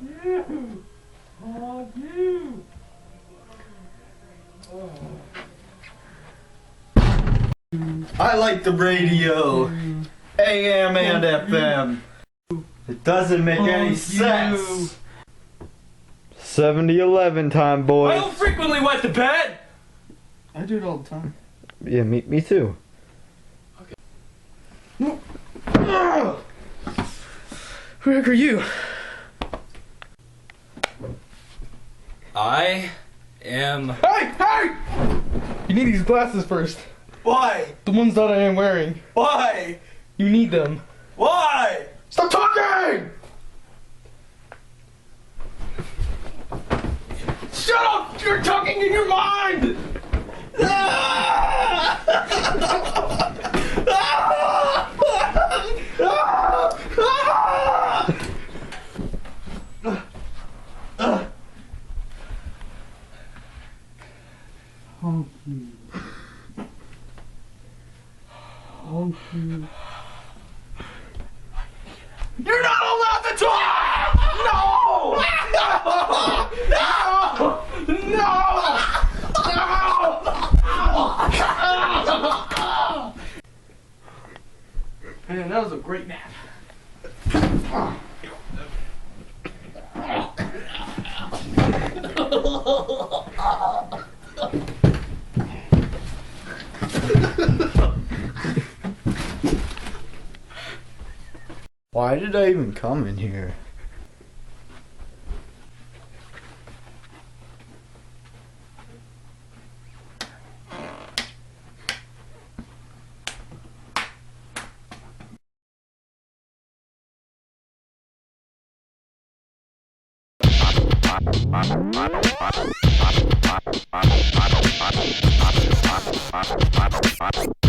U! Honk U! I like the radio, AM and FM. It doesn't make any sense. 70-11 time, I boys. don't frequently wet the bed! I do it all the time. Yeah, me too. Who the heck are you? I am... Hey! Hey! You need these glasses first. Why? The ones that I am wearing. Why? You need them. Why? Stop talking! Shut up! You're talking in your mind! Honk U. Honk U. You're not allowed to talk! No! No! No! Man, that was a great nap. Why did I even come in here? Bye.